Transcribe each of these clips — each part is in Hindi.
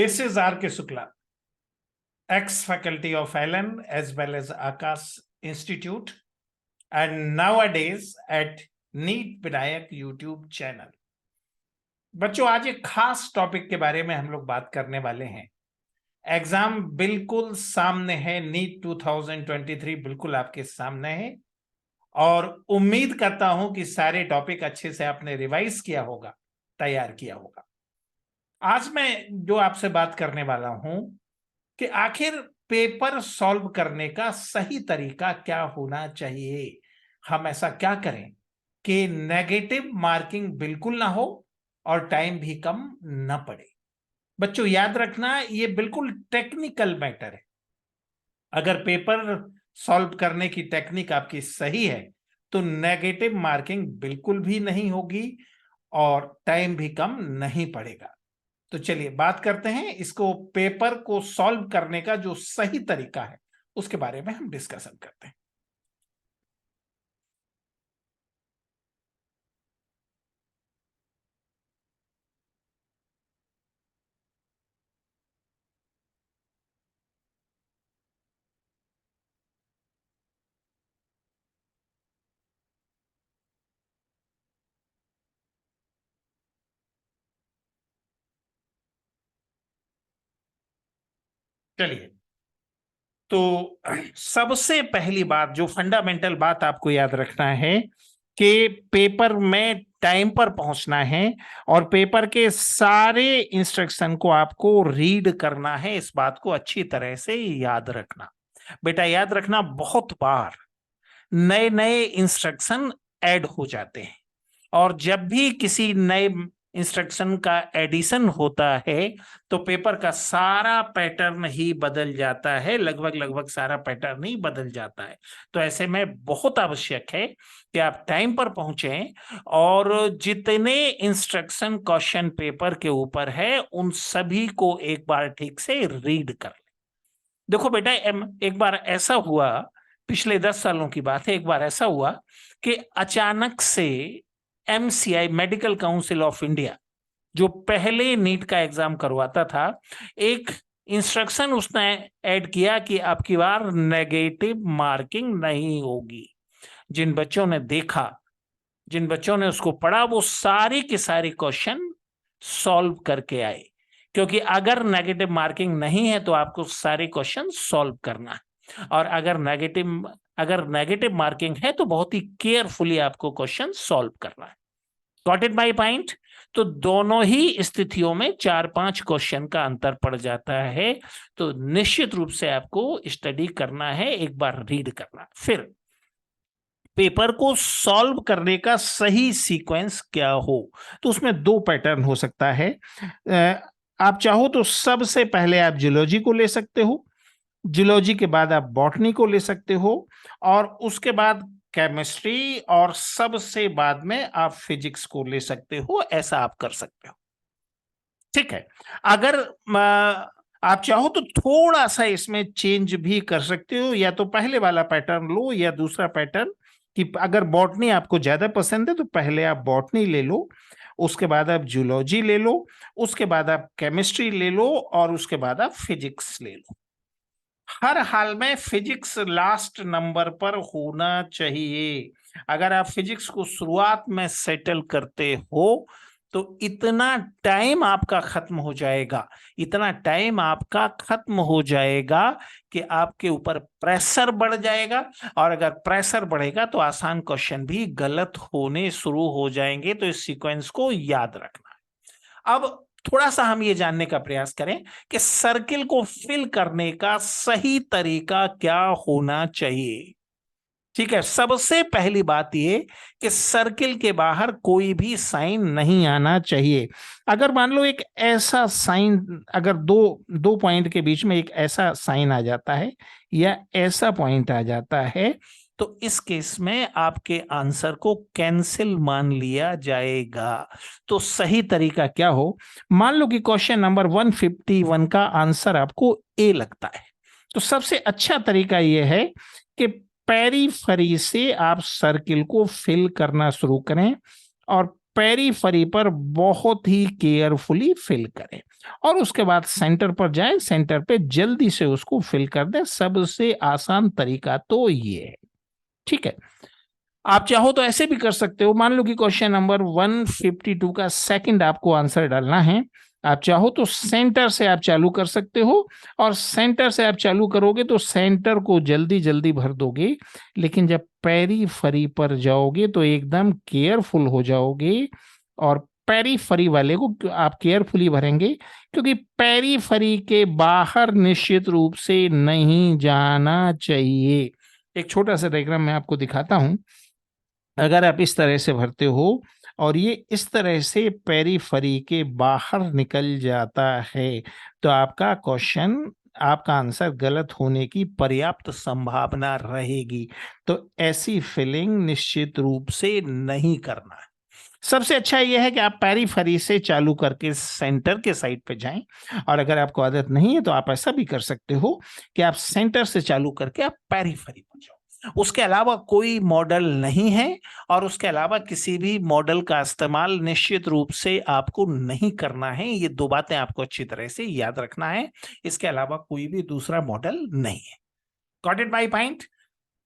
This is R.K. Shukla, ex-faculty of Allen as well as Akash Institute, and nowadays at NEET Vinayak YouTube channel. बच्चों, आज एक खास टॉपिक के बारे में हम लोग बात करने वाले हैं। एग्जाम बिल्कुल सामने है, नीट 2023 बिल्कुल आपके सामने है, और उम्मीद करता हूं कि सारे टॉपिक अच्छे से आपने रिवाइज किया होगा, तैयार किया होगा। आज मैं जो आपसे बात करने वाला हूं कि आखिर पेपर सॉल्व करने का सही तरीका क्या होना चाहिए। हम ऐसा क्या करें कि नेगेटिव मार्किंग बिल्कुल ना हो और टाइम भी कम ना पड़े। बच्चों, याद रखना, ये बिल्कुल टेक्निकल मैटर है। अगर पेपर सॉल्व करने की टेक्निक आपकी सही है तो नेगेटिव मार्किंग बिल्कुल भी नहीं होगी और टाइम भी कम नहीं पड़ेगा। तो चलिए बात करते हैं, इसको पेपर को सॉल्व करने का जो सही तरीका है उसके बारे में हम डिस्कशन करते हैं। चलिए, तो सबसे पहली बात, जो फंडामेंटल बात आपको याद रखना है कि पेपर में टाइम पर पहुंचना है और पेपर के सारे इंस्ट्रक्शन को आपको रीड करना है। इस बात को अच्छी तरह से याद रखना। बेटा, याद रखना, बहुत बार नए नए इंस्ट्रक्शन ऐड हो जाते हैं और जब भी किसी नए इंस्ट्रक्शन का एडिशन होता है तो पेपर का सारा पैटर्न ही बदल जाता है, लगभग सारा पैटर्न ही बदल जाता है। तो ऐसे में बहुत आवश्यक है कि आप टाइम पर पहुंचें और जितने इंस्ट्रक्शन क्वेश्चन पेपर के ऊपर है उन सभी को एक बार ठीक से रीड कर लें। देखो बेटा, एक बार ऐसा हुआ, पिछले 10 सालों की बात है, एक बार ऐसा हुआ कि अचानक से MCI, medical council of India, जो पहले नीट का एग्जाम करवाता था, एक इंस्ट्रक्शन उसने ऐड किया कि आपकी बार नेगेटिव मार्किंग नहीं होगी। जिन बच्चों ने देखा, जिन बच्चों ने उसको पढ़ा, वो सारे के सारे क्वेश्चन सॉल्व करके आए, क्योंकि अगर नेगेटिव मार्किंग नहीं है तो आपको सारे क्वेश्चन सॉल्व करना है, और अगर नेगेटिव मार्किंग है तो बहुत ही केयरफुली आपको क्वेश्चन सॉल्व करना है। Got it my point? तो दोनों ही स्थितियों में 4-5 क्वेश्चन का अंतर पड़ जाता है। तो निश्चित रूप से आपको स्टडी करना है, एक बार रीड करना। फिर पेपर को सॉल्व करने का सही सीक्वेंस क्या हो, तो उसमें 2 पैटर्न हो सकता है। आप चाहो तो सबसे पहले आप जियोलॉजी को ले सकते हो, जियोलॉजी के बाद आप बॉटनी को ले सकते हो, और उसके बाद केमिस्ट्री, और सबसे बाद में आप फिजिक्स को ले सकते हो। ऐसा आप कर सकते हो, ठीक है। अगर आप चाहो तो थोड़ा सा इसमें चेंज भी कर सकते हो, या तो पहले वाला पैटर्न लो या दूसरा पैटर्न, कि अगर बॉटनी आपको ज्यादा पसंद है तो पहले आप बॉटनी ले लो, उसके बाद आप जूलॉजी ले लो, उसके बाद आप केमिस्ट्री ले लो, और उसके बाद आप फिजिक्स ले लो। हर हाल में फिजिक्स लास्ट नंबर पर होना चाहिए। अगर आप फिजिक्स को शुरुआत में सेटल करते हो तो इतना टाइम आपका खत्म हो जाएगा, इतना टाइम आपका खत्म हो जाएगा कि आपके ऊपर प्रेशर बढ़ जाएगा, और अगर प्रेशर बढ़ेगा तो आसान क्वेश्चन भी गलत होने शुरू हो जाएंगे। तो इस सीक्वेंस को याद रखना है। अब थोड़ा सा हम ये जानने का प्रयास करें कि सर्किल को फिल करने का सही तरीका क्या होना चाहिए। ठीक है, सबसे पहली बात ये कि सर्किल के बाहर कोई भी साइन नहीं आना चाहिए। अगर मान लो एक ऐसा साइन, अगर दो पॉइंट के बीच में एक ऐसा साइन आ जाता है या ऐसा पॉइंट आ जाता है, तो इस केस में आपके आंसर को कैंसिल मान लिया जाएगा। तो सही तरीका क्या हो, मान लो कि क्वेश्चन नंबर 151 का आंसर आपको ए लगता है, तो सबसे अच्छा तरीका यह है कि पेरीफेरी से आप सर्किल को फिल करना शुरू करें, और पेरीफरी पर बहुत ही केयरफुली फिल करें और उसके बाद सेंटर पर जाएं, सेंटर पे जल्दी से उसको फिल कर दें। सबसे आसान तरीका तो ये है, ठीक है। आप चाहो तो ऐसे भी कर सकते हो। मान लो कि क्वेश्चन नंबर 152 का सेकंड आपको आंसर डालना है, आप चाहो तो सेंटर से आप चालू कर सकते हो और सेंटर से आप चालू करोगे तो सेंटर को जल्दी जल्दी भर दोगे, लेकिन जब पेरीफरी पर जाओगे तो एकदम केयरफुल हो जाओगे और पेरीफरी वाले को आप केयरफुली भरेंगे, क्योंकि पेरीफरी के बाहर निश्चित रूप से नहीं जाना चाहिए। एक छोटा सा डायग्राम मैं आपको दिखाता हूं। अगर आप इस तरह से भरते हो और ये इस तरह से पेरीफरी के बाहर निकल जाता है तो आपका क्वेश्चन, आपका आंसर गलत होने की पर्याप्त संभावना रहेगी। तो ऐसी फिलिंग निश्चित रूप से नहीं करना है। सबसे अच्छा यह है कि आप पेरीफरी से चालू करके सेंटर के साइड पे जाएं, और अगर आपको आदत नहीं है तो आप ऐसा भी कर सकते हो कि आप सेंटर से चालू करके आप पेरीफरी पर जाओ। उसके अलावा कोई मॉडल नहीं है और उसके अलावा किसी भी मॉडल का इस्तेमाल निश्चित रूप से आपको नहीं करना है। ये दो बातें आपको अच्छी तरह से याद रखना है। इसके अलावा कोई भी दूसरा मॉडल नहीं है। Got it my point?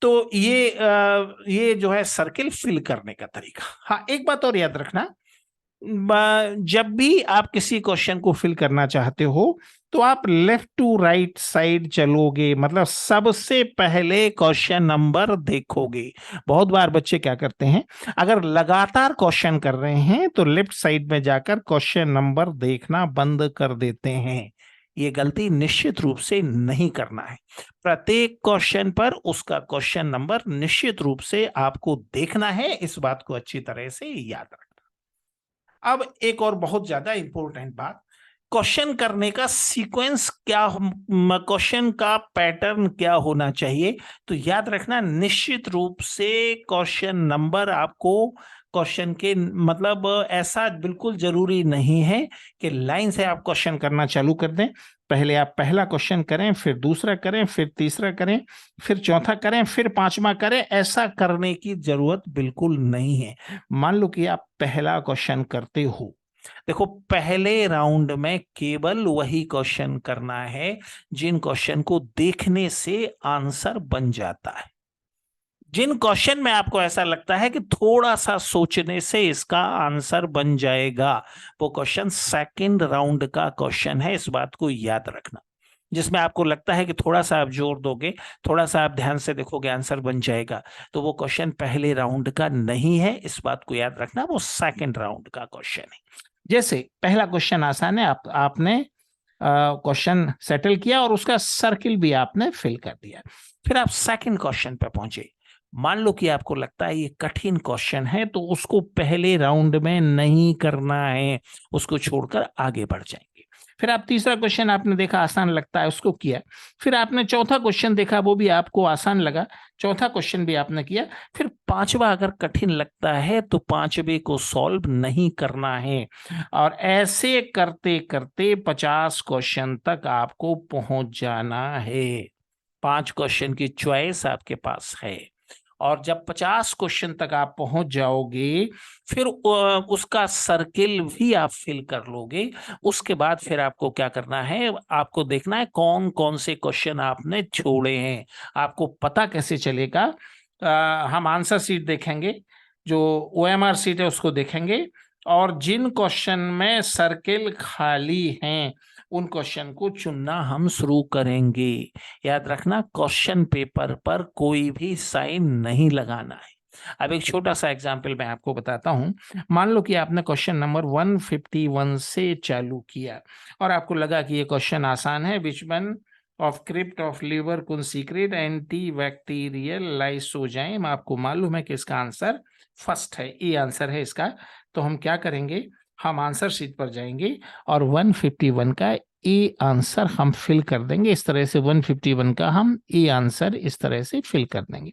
तो ये जो है सर्किल फिल करने का तरीका। हाँ, एक बात और याद रखना, जब भी आप किसी क्वेश्चन को फिल करना चाहते हो तो आप लेफ्ट टू राइट साइड चलोगे, मतलब सबसे पहले क्वेश्चन नंबर देखोगे। बहुत बार बच्चे क्या करते हैं, अगर लगातार क्वेश्चन कर रहे हैं तो लेफ्ट साइड में जाकर क्वेश्चन नंबर देखना बंद कर देते हैं। ये गलती निश्चित रूप से नहीं करना है। प्रत्येक क्वेश्चन पर उसका क्वेश्चन नंबर निश्चित रूप से आपको देखना है। इस बात को अच्छी तरह से याद रखना। अब एक और बहुत ज्यादा इंपॉर्टेंट बात, क्वेश्चन करने का सीक्वेंस क्या, क्वेश्चन का पैटर्न क्या होना चाहिए। तो याद रखना, निश्चित रूप से क्वेश्चन नंबर आपको क्वेश्चन के, मतलब ऐसा बिल्कुल जरूरी नहीं है कि लाइन से आप क्वेश्चन करना चालू कर दें। पहले आप पहला क्वेश्चन करें, फिर दूसरा करें, फिर तीसरा करें, फिर चौथा करें, फिर पांचवा करें। ऐसा करने की जरूरत बिल्कुल नहीं है। मान लो कि आप पहला क्वेश्चन करते हो, देखो पहले राउंड में केवल वही क्वेश्चन करना है जिन क्वेश्चन को देखने से आंसर बन जाता है। जिन क्वेश्चन में आपको ऐसा लगता है कि थोड़ा सा सोचने से इसका आंसर बन जाएगा, वो क्वेश्चन सेकंड राउंड का क्वेश्चन है। इस बात को याद रखना। जिसमें आपको लगता है कि थोड़ा सा आप जोर दोगे, थोड़ा सा आप ध्यान से देखोगे, आंसर बन जाएगा, तो वो क्वेश्चन पहले राउंड का नहीं है। इस बात को याद रखना, वो सेकंड राउंड का क्वेश्चन है। जैसे पहला क्वेश्चन आसान है, आपने क्वेश्चन सेटल किया और उसका सर्किल भी आपने फिल कर दिया। फिर आप सेकंड क्वेश्चन पे पहुंचे। मान लो कि आपको लगता है ये कठिन क्वेश्चन है, तो उसको पहले राउंड में नहीं करना है, उसको छोड़कर आगे बढ़ जाएंगे। फिर आप तीसरा क्वेश्चन आपने देखा आसान लगता है, उसको किया। फिर आपने चौथा क्वेश्चन देखा, वो भी आपको आसान लगा, चौथा क्वेश्चन भी आपने किया। फिर पांचवा अगर कठिन लगता है तो पांचवे को सॉल्व नहीं करना है। और ऐसे करते करते 50 क्वेश्चन तक आपको पहुंच जाना है। 5 क्वेश्चन की चॉइस आपके पास है और जब 50 क्वेश्चन तक आप पहुंच जाओगे, फिर उसका सर्किल भी आप फिल कर लोगे। उसके बाद फिर आपको क्या करना है, आपको देखना है कौन कौन से क्वेश्चन आपने छोड़े हैं। आपको पता कैसे चलेगा? हम आंसर शीट देखेंगे, जो OMR शीट है उसको देखेंगे, और जिन क्वेश्चन में सर्किल खाली हैं उन क्वेश्चन को चुनना हम शुरू करेंगे। याद रखना, क्वेश्चन पेपर पर कोई भी साइन नहीं लगाना है। अब एक छोटा सा एग्जाम्पल मैं आपको बताता हूं। मान लो कि आपने क्वेश्चन नंबर 151 से चालू किया और आपको लगा कि ये क्वेश्चन आसान है। Which one of crypt of liver कुन सीक्रेट एंटी बैक्टीरियल लाइसोजाइम। आपको मालूम है कि इसका आंसर फर्स्ट है, ए आंसर है इसका। तो हम क्या करेंगे, हम आंसर शीट पर जाएंगे और 151 का ए आंसर हम फिल कर देंगे। इस तरह से 151 का हम ए आंसर इस तरह से फिल कर देंगे।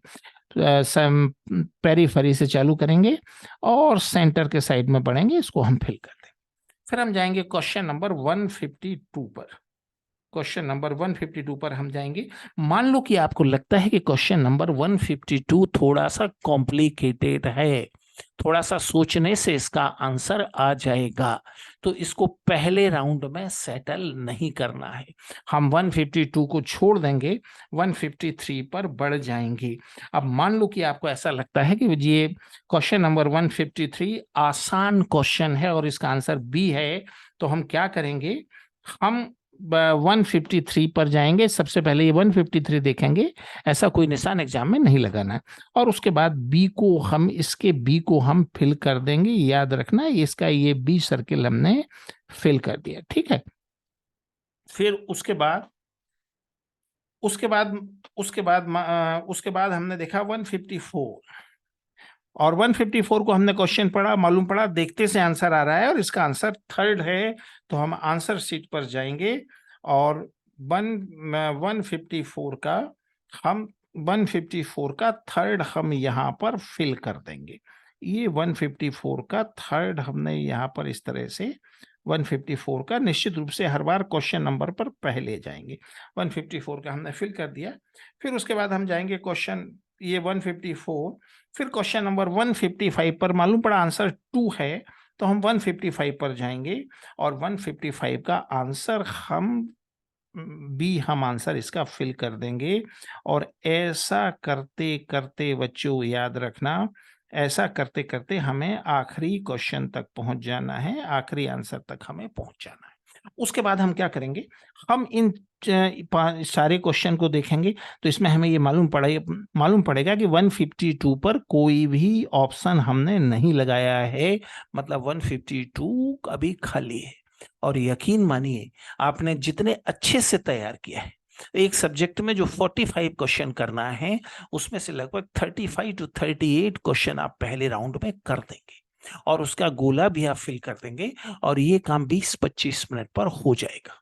पेरीफरी से चालू करेंगे और सेंटर के साइड में बढ़ेंगे, इसको हम फिल कर देंगे। फिर हम जाएंगे क्वेश्चन नंबर 152 पर। क्वेश्चन नंबर 152 पर हम जाएंगे। मान लो कि आपको लगता है कि क्वेश्चन नंबर 152 थोड़ा सा कॉम्प्लिकेटेड है, थोड़ा सा सोचने से इसका आंसर आ जाएगा। तो इसको पहले राउंड में सेटल नहीं करना है, हम 152 को छोड़ देंगे, 153 पर बढ़ जाएंगे। अब मान लो कि आपको ऐसा लगता है कि ये क्वेश्चन नंबर 153 आसान क्वेश्चन है और इसका आंसर बी है, तो हम क्या करेंगे, हम 153 पर जाएंगे। सबसे पहले ये 153 देखेंगे, ऐसा कोई निशान एग्जाम में नहीं लगाना है, और उसके बाद बी को हम, इसके बी को हम फिल कर देंगे। याद रखना इसका ये बी सर्किल हमने फिल कर दिया, ठीक है। फिर उसके बाद हमने देखा 154, और 154 को हमने क्वेश्चन पढ़ा, मालूम पड़ा, देखते से आंसर आ रहा है और इसका आंसर थर्ड है, तो हम आंसर शीट पर जाएंगे और 154 का हम 154 का थर्ड हम यहाँ पर फिल कर देंगे। ये 154 का थर्ड हमने यहाँ पर इस तरह से 154 का, निश्चित रूप से हर बार क्वेश्चन नंबर पर पहले जाएंगे। 154 का हमने फिल कर दिया। फिर उसके बाद हम जाएंगे क्वेश्चन, ये 154, फिर क्वेश्चन नंबर 155 पर मालूम पड़ा आंसर 2 है, तो हम 155 पर जाएंगे और 155 का आंसर हम बी, हम आंसर इसका फिल कर देंगे। और ऐसा करते करते बच्चों याद रखना, ऐसा करते करते हमें आखिरी क्वेश्चन तक पहुंच जाना है, आखिरी आंसर तक हमें पहुंच जाना है। उसके बाद हम क्या करेंगे, हम इन सारे क्वेश्चन को देखेंगे, तो इसमें हमें ये मालूम पड़ेगा कि 152 पर कोई भी ऑप्शन हमने नहीं लगाया है, मतलब 152 अभी खाली है। और यकीन मानिए, आपने जितने अच्छे से तैयार किया है, एक सब्जेक्ट में जो 45 क्वेश्चन करना है, उसमें से लगभग 35 टू 38 क्वेश्चन आप पहले राउंड में कर देंगे और उसका गोला भी आप फिल कर देंगे, और ये काम 20-25 मिनट पर हो जाएगा।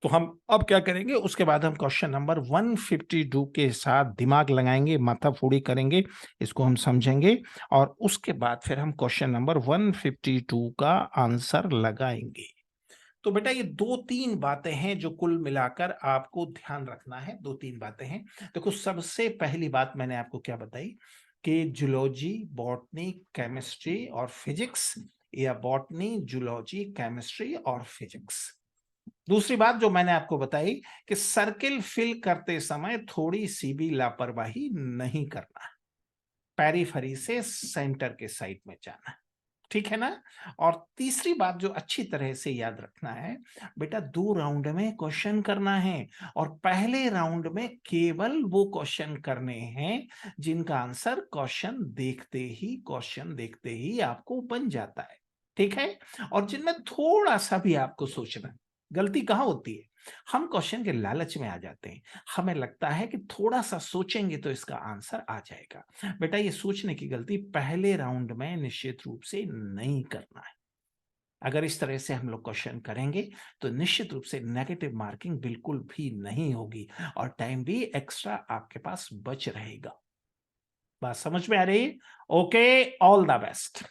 तो हम अब क्या करेंगे, उसके बाद हम क्वेश्चन नंबर 152 के साथ दिमाग लगाएंगे, माथाफोड़ी करेंगे, इसको हम समझेंगे, और उसके बाद फिर हम क्वेश्चन नंबर 152 का आंसर लगाएंगे। तो बेटा ये 2-3 बातें हैं जो कुल मिलाकर आपको ध्यान रखना है। 2-3 बातें हैं। देखो, सबसे पहली बात मैंने आपको क्या बताई कि जूलॉजी, बॉटनी, केमिस्ट्री और फिजिक्स, या बॉटनी, जूलॉजी, केमिस्ट्री और फिजिक्स। दूसरी बात जो मैंने आपको बताई कि सर्किल फिल करते समय थोड़ी सी भी लापरवाही नहीं करना, पेरिफेरी से सेंटर के साइड में जाना, ठीक है ना। और तीसरी बात जो अच्छी तरह से याद रखना है, बेटा 2 राउंड में क्वेश्चन करना है, और पहले राउंड में केवल वो क्वेश्चन करने हैं जिनका आंसर क्वेश्चन देखते ही आपको बन जाता है, ठीक है। और जिनमें थोड़ा सा भी आपको सोचना है। गलती कहाँ होती है, हम क्वेश्चन के लालच में आ जाते हैं, हमें लगता है कि थोड़ा सा सोचेंगे तो इसका आंसर आ जाएगा। बेटा ये सोचने की गलती पहले राउंड में निश्चित रूप से नहीं करना है। अगर इस तरह से हम लोग क्वेश्चन करेंगे तो निश्चित रूप से नेगेटिव मार्किंग बिल्कुल भी नहीं होगी और टाइम भी एक्स्ट्रा आपके पास बच रहेगा। बात समझ में आ रही है? Okay, all the best.